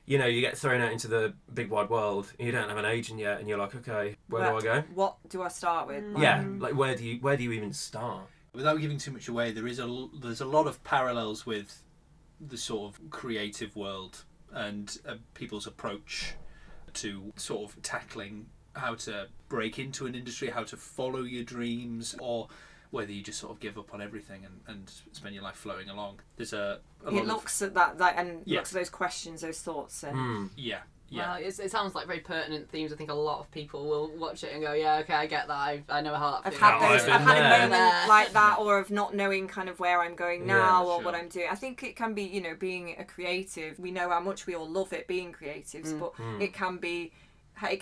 you get thrown out into the big wide world, you don't have an agent yet, and you're like, okay, where do I go?
What do I start with?
Like where do you even start?
Without giving too much away, there's a lot of parallels with the sort of creative world and people's approach to sort of tackling how to break into an industry, how to follow your dreams, or whether you just sort of give up on everything and spend your life floating along. There's a lot
It looks at that and
Yeah.
looks at those questions, those thoughts, and
Yeah.
Well, it sounds like very pertinent themes. I think a lot of people will watch it and go, yeah, okay, I get that. I know how that
I've
feels.
had
I've been
a
there.
moment like that, or of not knowing kind of where I'm going now, or
sure.
what I'm doing. I think it can be, being a creative. We know how much we all love it, being creatives, but it can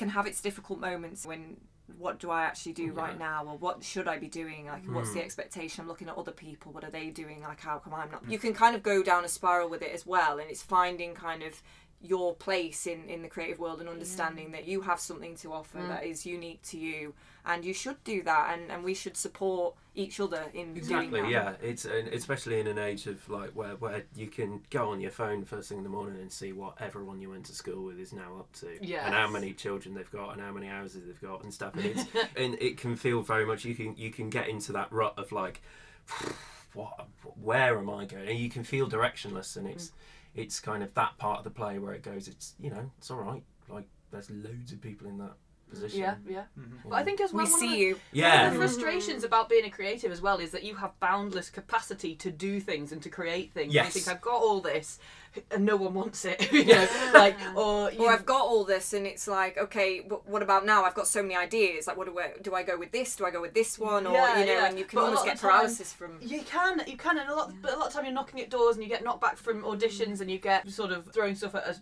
have its difficult moments when, what do I actually do right now, or what should I be doing? Like, what's the expectation? I'm looking at other people. What are they doing? Like, how come I'm not? You can kind of go down a spiral with it as well, and it's finding kind of your place in the creative world and understanding that you have something to offer that is unique to you, and you should do that, and we should support each other in doing that.
Yeah. It's especially in an age of like where you can go on your phone first thing in the morning and see what everyone you went to school with is now up to, and how many children they've got and how many houses they've got and stuff, and it's and it can feel very much you can get into that rut of like, where am I going? And you can feel directionless, and it's kind of that part of the play where it goes, it's it's all right, like there's loads of people in that position.
Yeah. But I think as well,
We see you.
Yeah.
one of the frustrations about being a creative as well is that you have boundless capacity to do things and to create things.
Yes.
And you think, I've got all this and no one wants it. You know, like, or
I've got all this and it's like, okay, but what about now? I've got so many ideas. Like, do I go with this? Do I go with this one? Or, and you can
But a
almost
lot
get
of the time-
paralysis from...
You can, and a lot of time you're knocking at doors and you get knocked back from auditions and you get sort of throwing stuff at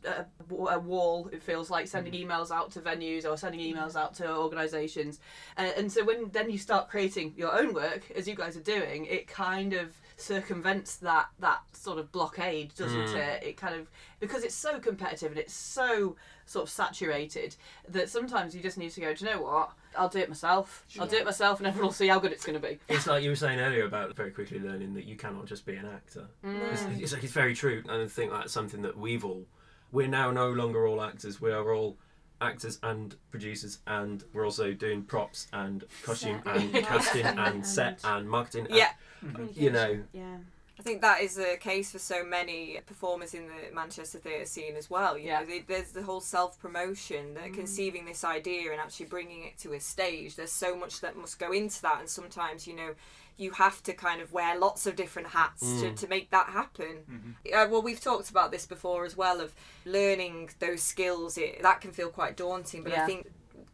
a wall. It feels like sending emails out to venues or sending emails out to organisations, and so when then you start creating your own work, as you guys are doing, it kind of circumvents that sort of blockade, doesn't it? It kind of, because it's so competitive and it's so sort of saturated that sometimes you just need to go, do you know what? I'll do it myself. I'll do it myself and everyone will see how good it's going to be.
It's like you were saying earlier about very quickly learning that you cannot just be an actor. It's very true, and I think that's something that we're now no longer all actors. We are all actors and producers, and we're also doing props and costume and casting and set and marketing.
Yeah.
You know.
Yeah.
I think that is the case for so many performers in the Manchester theatre scene as well. You know, there's the whole self-promotion, conceiving this idea and actually bringing it to a stage. There's so much that must go into that, and sometimes, you have to kind of wear lots of different hats to make that happen. Well, we've talked about this before as well, of learning those skills. That can feel quite daunting, but I think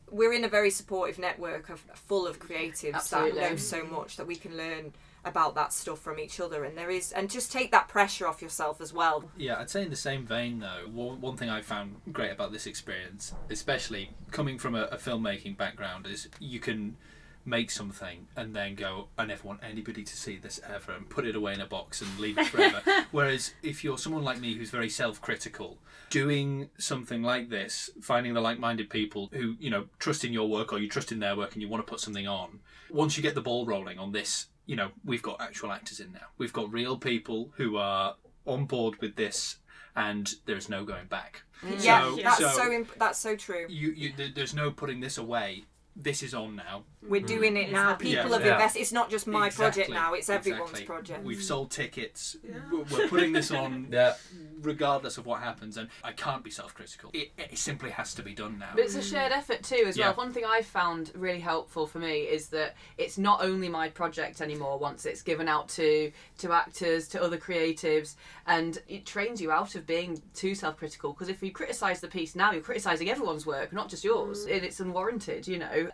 we're in a very supportive network full of creatives that know so much that we can learn about that stuff from each other, and just take that pressure off yourself as well.
Yeah, I'd say in the same vein though, one thing I found great about this experience, especially coming from a filmmaking background, is you can make something and then go, I never want anybody to see this ever, and put it away in a box and leave it forever. Whereas if you're someone like me who's very self-critical, doing something like this, finding the like-minded people who, trust in your work or you trust in their work and you want to put something on, once you get the ball rolling on this, we've got actual actors in now. We've got real people who are on board with this, and there's no going back.
Yeah, that's so true.
There's no putting this away. This is on now.
We're doing it now. People have invested. It's not just my project now, it's everyone's project.
We've sold tickets. We're putting this on regardless of what happens, and I can't be self-critical. It simply has to be done now.
But it's a shared effort too as well. One thing I found really helpful for me is that it's not only my project anymore once it's given out to actors, to other creatives, and it trains you out of being too self-critical, because if you criticise the piece now, you're criticising everyone's work, not just yours, and it's unwarranted,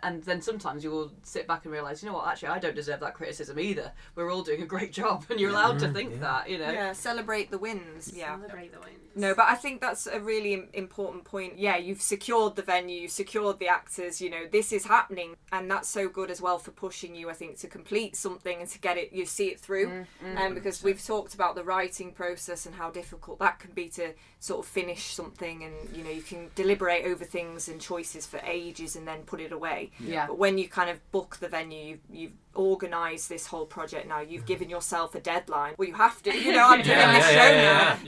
and then sometimes you will sit back and realise, actually I don't deserve that criticism either. We're all doing a great job, and you're allowed to think that,
Yeah, celebrate the wins.
Celebrate the wins.
No, but I think that's a really important point. Yeah, you've secured the venue, you've secured the actors, this is happening, and that's so good as well for pushing you, I think, to complete something and to get it, you see it through. Because we've talked about the writing process and how difficult that can be to sort of finish something, and you can deliberate over things and choices for ages and then put it away. But when you kind of book the venue, you've organised this whole project now, you've given yourself a deadline. Well, you have to, I'm doing this show now.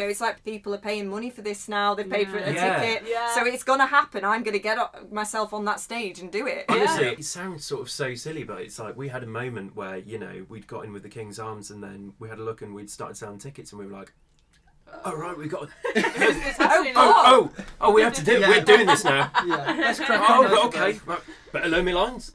It's like people are paying money for this now, they've paid for a ticket, so it's gonna happen. I'm gonna get myself on that stage and do it.
Honestly, it sounds sort of so silly, but it's like we had a moment where we'd got in with the King's Arms, and then we had a look and we'd started selling tickets, and we were like, oh right, we got we have to do it. We're doing this now.
Let's crack on.
Okay, right. Better learn me lines.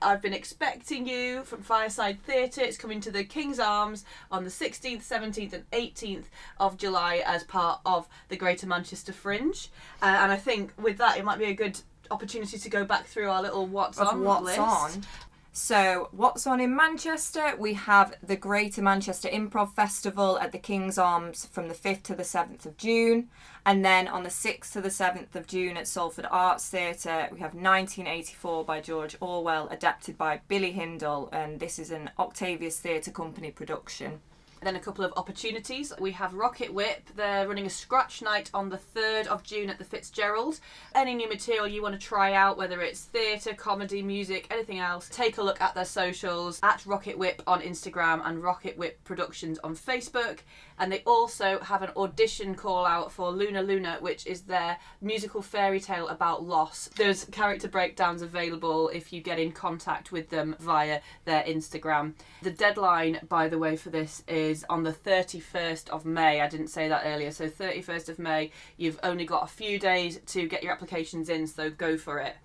I've been expecting you from Fireside Theatre. It's coming to the King's Arms on the 16th, 17th and 18th of July as part of the Greater Manchester Fringe. And I think with that it might be a good opportunity to go back through our little what's on list.
So, what's on in Manchester? We have the Greater Manchester Improv Festival at the King's Arms from the 5th to the 7th of June. And then on the 6th to the 7th of June at Salford Arts Theatre, we have 1984 by George Orwell, adapted by Billy Hindle, and this is an Octavius Theatre Company production.
Then a couple of opportunities. We have Rocket Whip. They're running a scratch night on the 3rd of June at the Fitzgerald. Any new material you want to try out, whether it's theatre, comedy, music, anything else, take a look at their socials at Rocket Whip on Instagram and Rocket Whip Productions on Facebook. And they also have an audition call out for Luna Luna, which is their musical fairy tale about loss. There's character breakdowns available if you get in contact with them via their Instagram. The deadline, by the way, for this is is on the 31st of May. I didn't say that earlier. So 31st of May, you've only got a few days to get your applications in, so go for it.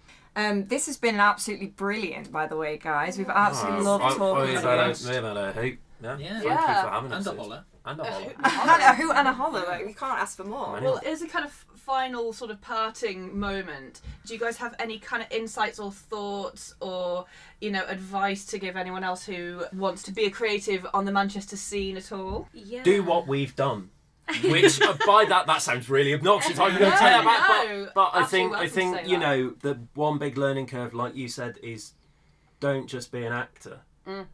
This has been absolutely brilliant, by the way, guys. We've absolutely loved talking about it.
We've had a hoot. Yeah.
Yeah.
Thank you for having us.
And a holler.
And a holler.
And a hoot and a holler. Like, we can't ask for more.
Well, as a kind of final sort of parting moment, do you guys have any kind of insights or thoughts or, you know, advice to give anyone else who wants to be a creative on the Manchester scene at all?
Yeah.
Do what we've done. Which by that sounds really obnoxious. I'm going to tell you about, but I think you know, the one big learning curve, like you said, is don't just be an actor.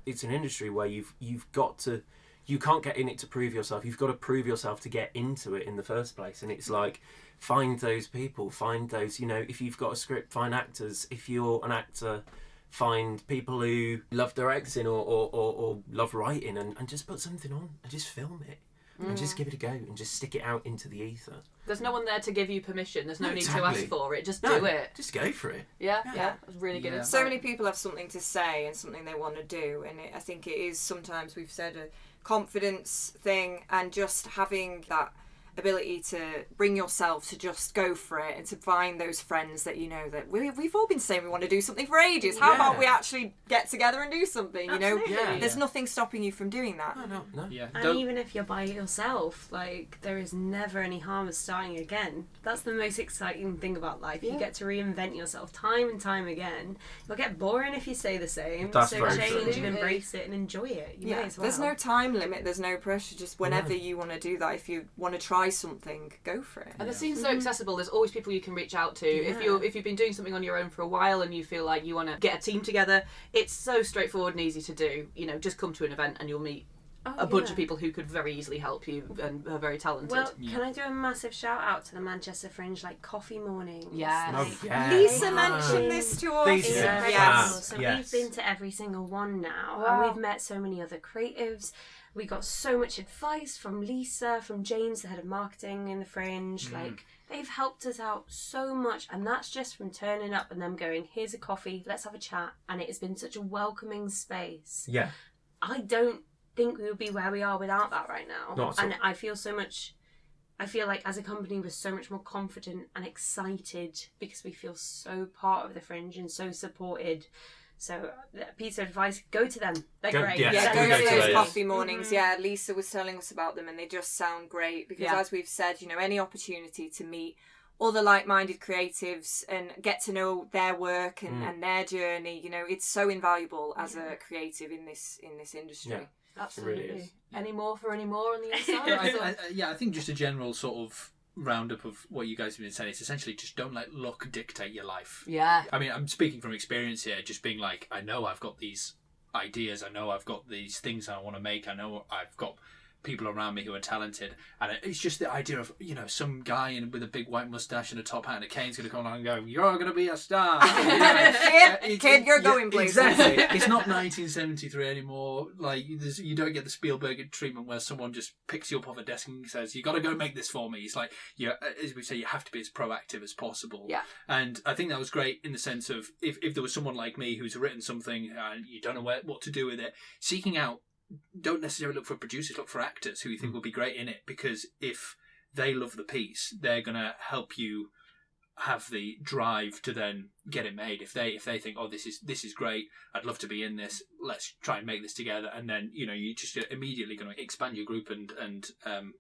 It's an industry where you've got to. You can't get in it to prove yourself. You've got to prove yourself to get into it in the first place. And it's like, find those people, find those, you know, if you've got a script, find actors. If you're an actor, find people who love directing or love writing and just put something on and just film it. And just give it a go and just stick it out into the ether.
There's no one there to give you permission. There's no need to ask for it. Just do it.
Just go for it.
Yeah. That's really good.
Yeah.
So many people have something to say and something they want to do, and I think it is sometimes, we've said, a confidence thing, and just having that ability to bring yourself to just go for it and to find those friends that, you know, that we've all been saying we want to do something for ages. How about we actually get together and do something?
Absolutely.
You know, there's nothing stopping you from doing that.
No.
Yeah.
And even if you're by yourself, like, there is never any harm of starting again. That's the most exciting thing about life. You get to reinvent yourself time and time again. You'll get boring if you stay the same.
That's
so
very
change
true.
and embrace it and enjoy it. You may as well.
There's no time limit, there's no pressure, just whenever you want to do that. If you want to try something, go for it.
And the scene's so accessible. There's always people you can reach out to. If you've been doing something on your own for a while and you feel like you want to get a team together, it's so straightforward and easy to do. You know, just come to an event and you'll meet a bunch of people who could very easily help you and are very talented.
Well, can I do a massive shout out to the Manchester Fringe, like coffee mornings?
Yes.
Lisa mentioned this to us.
These are
Incredible. So
yes.
we've been to every single one now, and we've met so many other creatives. We got so much advice from Lisa, from James, the head of marketing in the Fringe. Like, they've helped us out so much, and that's just from turning up and them going, here's a coffee, let's have a chat. And it has been such a welcoming space.
Yeah.
I don't think we would be where we are without that right now.
Not at all.
And I feel like as a company we're so much more confident and excited because we feel so part of the Fringe and so supported. So, piece of advice, go to them. They're great.
Yeah,
Go
go
to
to those
those.
coffee mornings. Yeah, Lisa was telling us about them and they just sound great because, as we've said, you know, any opportunity to meet other like-minded creatives and get to know their work and their journey, you know, it's so invaluable as a creative in this industry.
Yeah.
Absolutely.
It really is.
Any more on the inside?
I think just a general sort of roundup of what you guys have been saying. It's essentially just don't let luck dictate your life.
Yeah.
I mean, I'm speaking from experience here, just being like, I know I've got these ideas, I know I've got these things I want to make, I know I've got people around me who are talented, and it's just the idea of, you know, some guy with a big white mustache and a top hat and a cane's going to come along and go, you're going to be a star.
Kid, you're going places.
Exactly. It's not 1973 anymore. Like, you don't get the Spielberg treatment where someone just picks you up off a desk and says, you got to go make this for me. It's like, as we say, you have to be as proactive as possible.
Yeah.
And I think that was great in the sense of if there was someone like me who's written something and you don't know what to do with it, seeking out, don't necessarily look for producers, look for actors who you think will be great in it, because if they love the piece, they're going to help you have the drive to then get it made. If they think, oh, this is great, I'd love to be in this, let's try and make this together, and then, you know, you just immediately going to expand your group and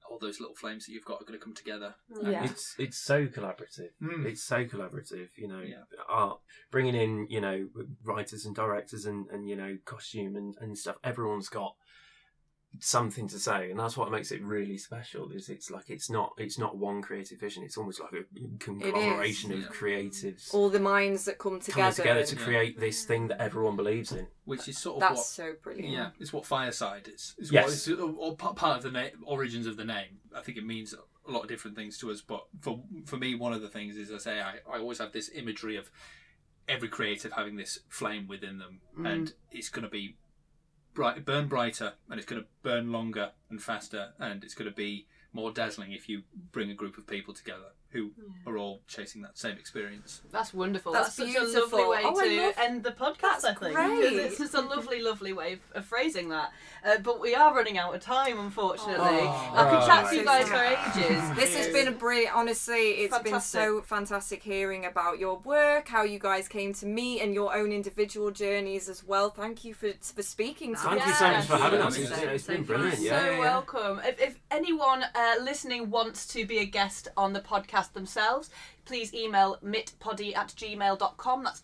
all those little flames that you've got are going to come together.
Yeah.
It's so collaborative. It's so collaborative, you know. Art, bringing in, you know, writers and directors and you know, costume and stuff. Everyone's got something to say, and that's what makes it really special. Is it's not one creative vision. It's almost like a conglomeration of creatives,
all the minds that come together
to create this thing that everyone believes in.
Which is sort of
that's so brilliant.
Yeah, it's what Fireside is. It's
Yes.
what it's all part of the origins of the name. I think it means a lot of different things to us, but for me, one of the things is, I say, I always have this imagery of every creative having this flame within them, and it's going to be burn brighter, and it's going to burn longer and faster, and it's going to be more dazzling if you bring a group of people together who are all chasing that same experience.
That's wonderful.
That's
such a
beautiful.
lovely way
Oh, I
to
love-
end the podcast,
That's
I think.
great.
Because it's just a lovely, lovely way of phrasing that. But we are running out of time, unfortunately. I could chat to you guys for ages.
This has been a brilliant, honestly, it's been so fantastic hearing about your work, how you guys came to meet, and your own individual journeys as well. Thank you for speaking to us.
Thank you so much for having us.
Amazing.
It's been brilliant.
So
Yeah.
welcome. If anyone listening wants to be a guest on the podcast themselves, please email mitpoddy@gmail.com. That's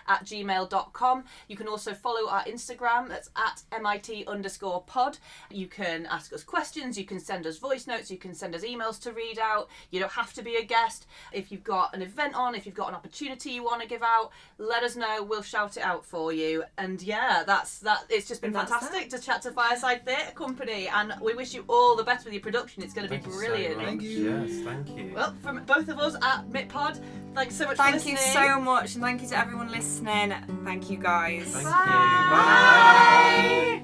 mitpoddy@gmail.com. You can also follow our Instagram. That's at @MIT_pod. You can ask us questions. You can send us voice notes. You can send us emails to read out. You don't have to be a guest. If you've got an event on, if you've got an opportunity you want to give out, let us know. We'll shout it out for you. And yeah, that's that. It's just been fantastic to chat to Fireside Theatre Company, and we wish you all the best with your production. It's going to be brilliant.
Thank you.
Yes, thank you.
Well, from both of us at MitPod, thanks so much for
Thank
listening.
you so much, and thank you to everyone listening. Thank you, guys.
Thank you. Bye.